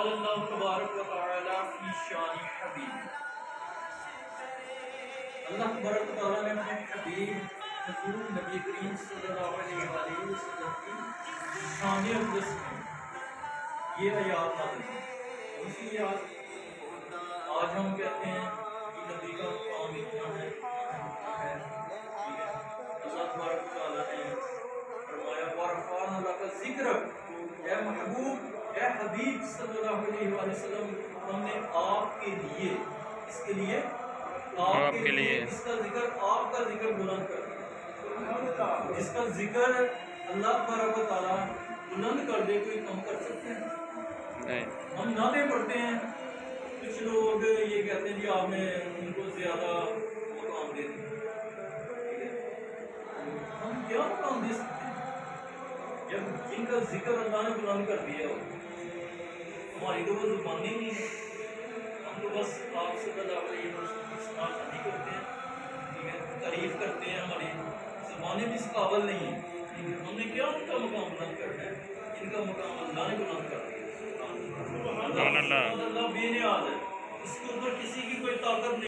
قال اللہ تبارک و تعالی فی شان حبیب، اللہ تبارک و تعالی نے اپنے حبیب حضور نبی کریم صلی اللہ علیہ وآلہ وسلم کی شان اقدس میں یہ آیات نازل کی۔ اسی آیات آج ہم کہتے ہیں کہ نبی کا مقام اتنا ہے، اللہ تبارک و تعالی نے فرمایا وَرَفَعْنَا لَكَ ذِكْرَكَ، اے محبوب اے حبیب صلی اللہ علیہ وآلہ وسلم، ہم نے آپ کے لیے، اس کے لیے آپ کے لیے اس کا ذکر، آپ کا ذکر بلند کر دیا۔ جس کا ذکر اللہ تبارک و تعالیٰ بلند کر دے کوئی کم کر سکتے ہیں؟ ہم نعتیں پڑھتے ہیں، کچھ لوگ یہ کہتے ہیں جی آپ نے ان کو زیادہ مقام دے دیا، ہم کیا مقام دے سکتے ہیں جب جن کا ذکر اللہ نے بلند کر دیا ہو؟ ہماری تو وہ زبان ہی نہیں ہے، ہم تو بس آپ صلی اللہ علیہ وسلم کی ثناء کرتے ہیں، تعریف کرتے ہیں، ہماری زبانیں بھی اس قابل نہیں ہیں، ہم نے کیا ان کا مقام بلند کرنا ہے؟ ان کا مقام اللہ نے بلند کر دیا۔ اللہ بے نیاز ہے، اس کے اوپر کسی کی کوئی طاقت نہیں۔